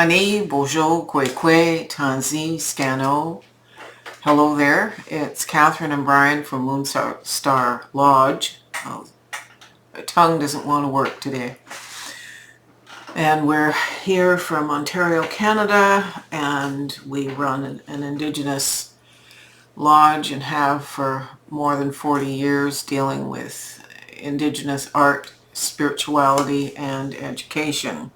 Nani, Bonjour, Kwekwe, Tanzi, Scano. Hello there. It's Catherine and Brian from Moonstarlodge. Oh, my tongue doesn't want to work today. And we're here from Ontario, Canada, and we run an Indigenous lodge and have for more than 40 years dealing with Indigenous art, spirituality, and education.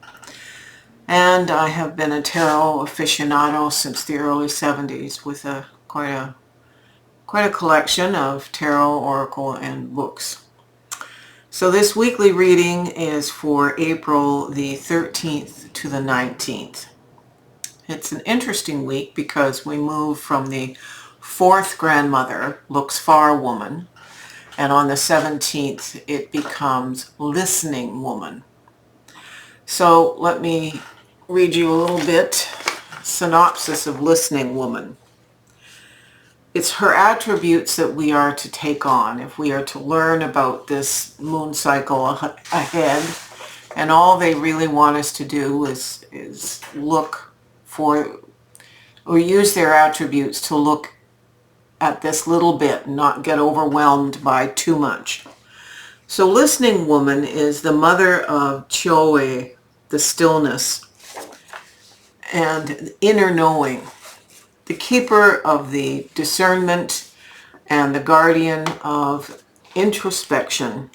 And I have been a tarot aficionado since the early 70s with quite a collection of tarot, oracle, and books. So this weekly reading is for April the 13th to the 19th. It's an interesting week because we move from the fourth grandmother, looks far woman, and on the 17th it becomes listening woman. So let me read you a little bit synopsis of listening woman. It's her attributes that we are to take on if we are to learn about this moon cycle ahead, and all they really want us to do is look for or use their attributes to look at this little bit and not get overwhelmed by too much. So listening woman is the mother of Choe, the stillness, and inner knowing, the keeper of the discernment and the guardian of introspection,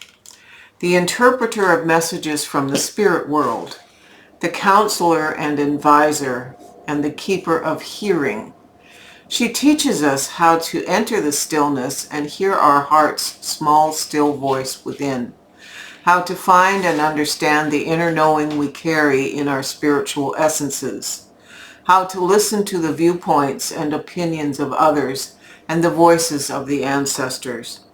the interpreter of messages from the spirit world, the counselor and advisor, and the keeper of hearing. She teaches us how to enter the stillness and hear our heart's small, still voice within, how to find and understand the inner knowing we carry in our spiritual essences, how to listen to the viewpoints and opinions of others and the voices of the ancestors,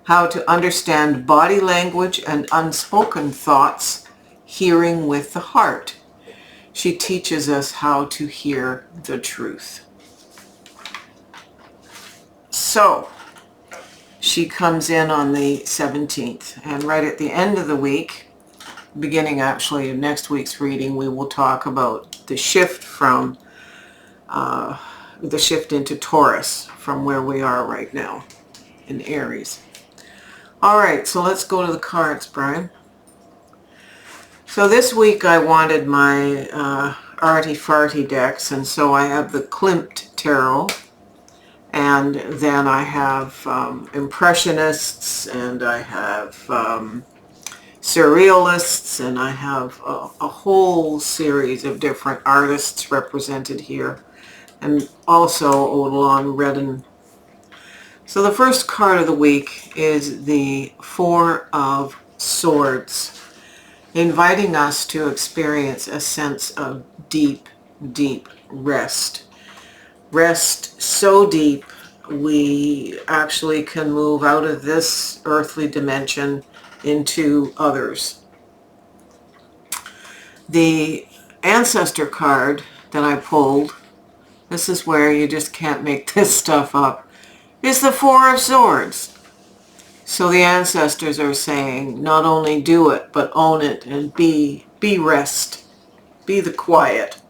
how to understand body language and unspoken thoughts, hearing with the heart. She teaches us how to hear the truth. So, she comes in on the 17th, and right at the end of the week, beginning actually of next week's reading, we will talk about the shift from the shift into Taurus from where we are right now in Aries. All right, so let's go to the cards, Brian. So this week I wanted my arty farty decks, and so I have the Klimt Tarot. And then I have Impressionists, and I have Surrealists, and I have a whole series of different artists represented here, and also Odilon Redden. So the first card of the week is the Four of Swords, inviting us to experience a sense of deep, deep rest. Rest so deep we actually can move out of this earthly dimension into others. The ancestor card that I pulled, this is where you just can't make this stuff up, is the Four of Swords. So the ancestors are saying, not only do it, but own it and be rest, be the quiet.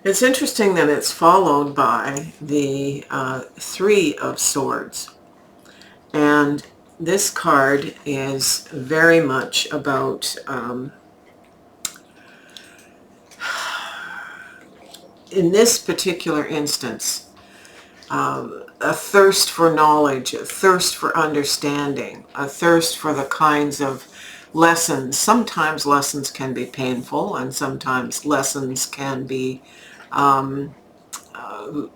It's interesting that it's followed by the Three of Swords. And this card is very much about in this particular instance, a thirst for knowledge, a thirst for understanding, a thirst for the kinds of lessons. Sometimes lessons can be painful, and sometimes lessons can be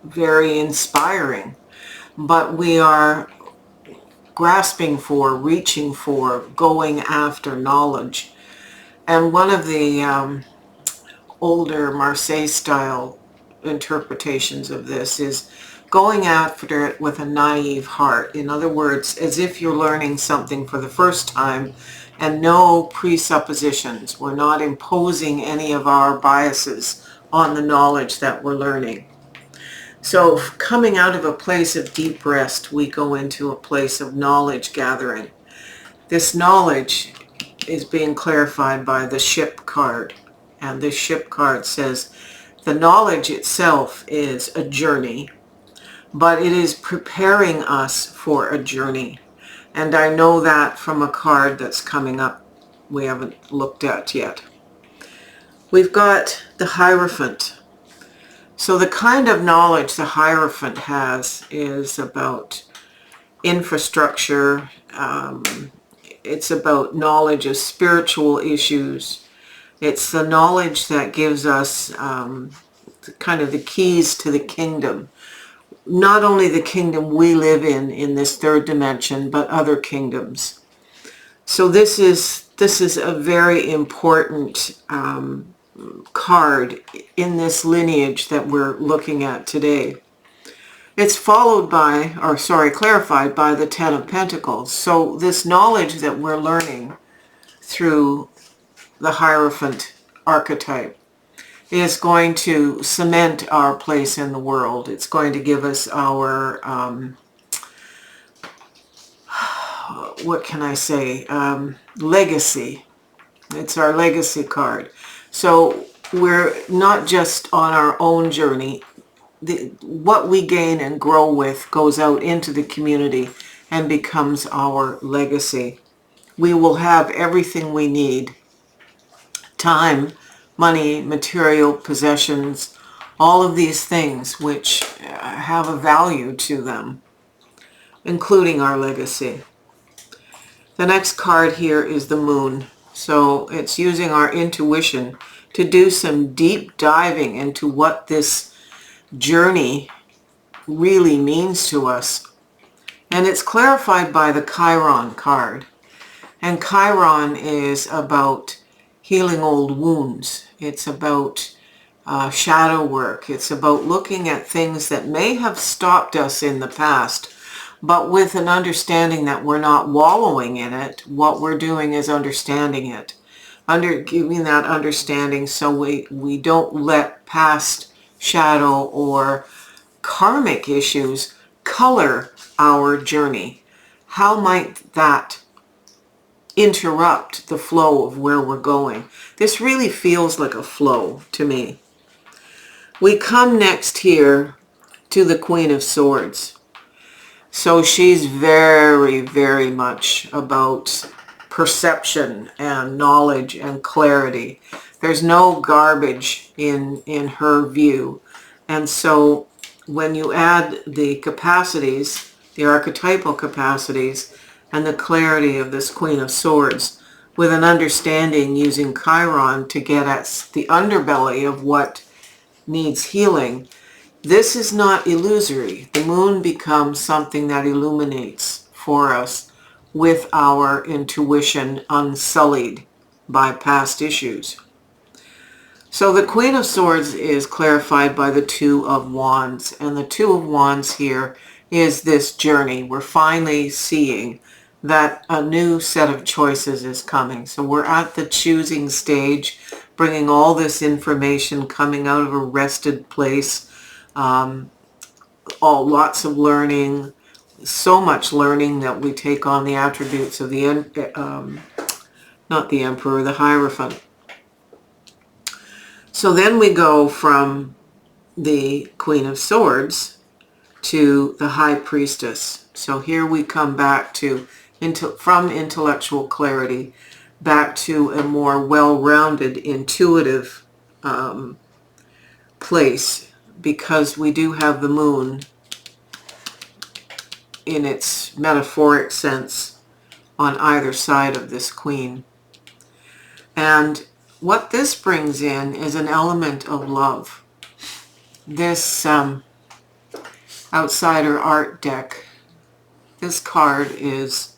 very inspiring. But we are grasping for, reaching for, going after knowledge. And one of the older Marseille-style interpretations of this is going after it with a naive heart. In other words, as if you're learning something for the first time and no presuppositions. We're not imposing any of our biases on the knowledge that we're learning. So coming out of a place of deep rest, we go into a place of knowledge gathering. This knowledge is being clarified by the Ship card. And this ship card says the knowledge itself is a journey, but it is preparing us for a journey. And I know that from a card that's coming up we haven't looked at yet. We've got the Hierophant. So the kind of knowledge the Hierophant has is about infrastructure. It's about knowledge of spiritual issues. It's the knowledge that gives us kind of the keys to the kingdom. Not only the kingdom we live in this third dimension, but other kingdoms. So this is a very important card in this lineage that we're looking at today. It's followed by, or sorry, clarified by the Ten of Pentacles. So this knowledge that we're learning through the Hierophant archetype is going to cement our place in the world. It's going to give us our, what can I say, legacy. It's our legacy card. So we're not just on our own journey. What we gain and grow with goes out into the community and becomes our legacy. We will have everything we need. Time, money, material, possessions, all of these things which have a value to them, including our legacy. The next card here is the Moon. So it's using our intuition to do some deep diving into what this journey really means to us. And it's clarified by the Chiron card. And Chiron is about healing old wounds. It's about shadow work. It's about looking at things that may have stopped us in the past, but with an understanding that we're not wallowing in it. What we're doing is understanding it. Giving that understanding so we don't let past shadow or karmic issues color our journey. How might that interrupt the flow of where we're going? This really feels like a flow to me. We come next here to the Queen of Swords. So she's very, very much about perception and knowledge and clarity. There's no garbage in her view. And so when you add the capacities, the archetypal capacities, and the clarity of this Queen of Swords, with an understanding using Chiron to get at the underbelly of what needs healing, this is not illusory. The Moon becomes something that illuminates for us with our intuition unsullied by past issues. So the Queen of Swords is clarified by the Two of Wands. And the Two of Wands here is this journey. We're finally seeing that a new set of choices is coming. So we're at the choosing stage, bringing all this information coming out of a rested place. Lots of learning, so much learning that we take on the attributes of the, not the Emperor, the Hierophant. So then we go from the Queen of Swords to the High Priestess. So here we come back to, from intellectual clarity, back to a more well-rounded, intuitive place, because we do have the Moon in its metaphoric sense on either side of this Queen. And what this brings in is an element of love. This outsider art deck, this card is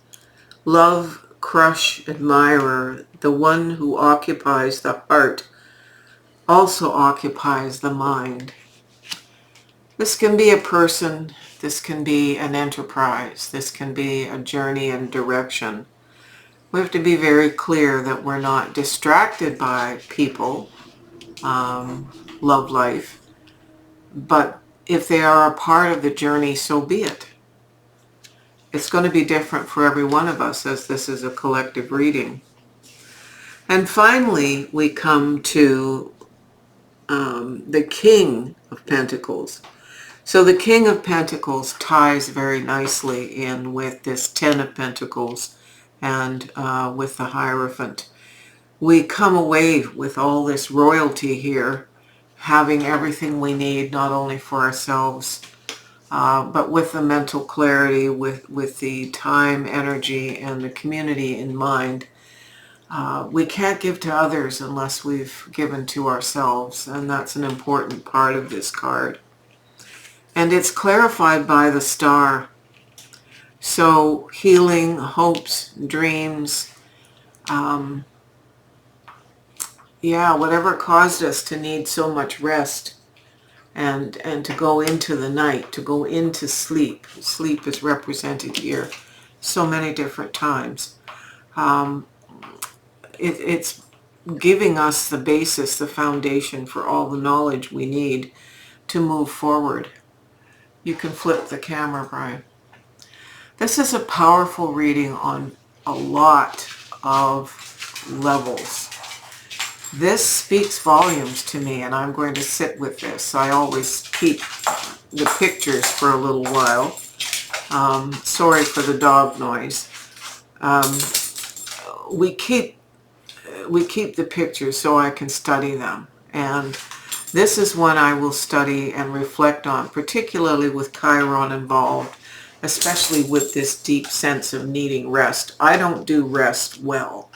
love, crush, admirer. The one who occupies the heart also occupies the mind. This can be a person, this can be an enterprise, this can be a journey and direction. We have to be very clear that we're not distracted by people, love life, but if they are a part of the journey, so be it. It's going to be different for every one of us, as this is a collective reading. And finally, we come to the King of Pentacles. So the King of Pentacles ties very nicely in with this Ten of Pentacles and with the Hierophant. We come away with all this royalty here, having everything we need, not only for ourselves, but with the mental clarity, with the time, energy, and the community in mind. We can't give to others unless we've given to ourselves, and that's an important part of this card. And it's clarified by the star. So healing, hopes, dreams, whatever caused us to need so much rest and to go into the night, to go into sleep. Sleep is represented here so many different times. It's giving us the basis, the foundation for all the knowledge we need to move forward. You can flip the camera, Brian. This is a powerful reading on a lot of levels. This speaks volumes to me, and I'm going to sit with this. I always keep the pictures for a little while. Sorry for the dog noise. We keep the pictures so I can study them. And this is one I will study and reflect on, particularly with Chiron involved, especially with this deep sense of needing rest. I don't do rest well.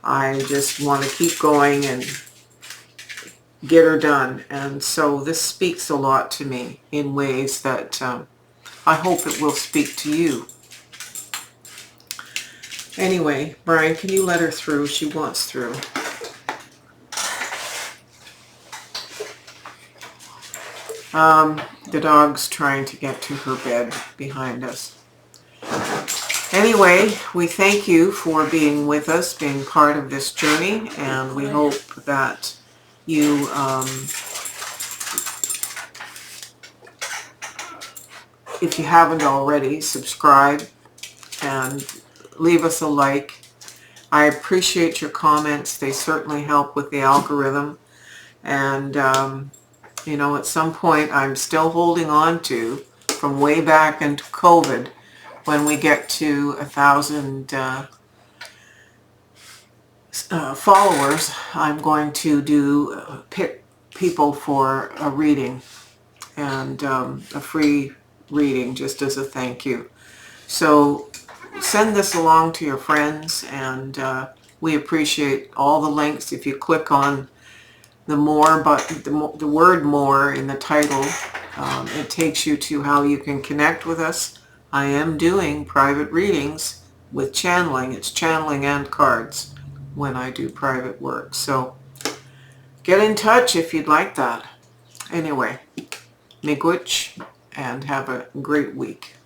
I just want to keep going and get her done. And so this speaks a lot to me in ways that I hope it will speak to you. Anyway, Brian, can you let her through? She wants through. The dog's trying to get to her bed behind us. Anyway, we thank you for being with us, being part of this journey, and we hope that you if you haven't already, subscribe and leave us a like. I appreciate your comments. They certainly help with the algorithm. And, you know, at some point I'm still holding on to, from way back into COVID, when we get to 1,000 followers, I'm going to pick people for a reading, and a free reading just as a thank you. So send this along to your friends, and we appreciate all the links. If you click on the more button, the word more in the title, it takes you to how you can connect with us. I am doing private readings with channeling. It's channeling and cards when I do private work. So get in touch if you'd like that. Anyway, miigwech, and have a great week.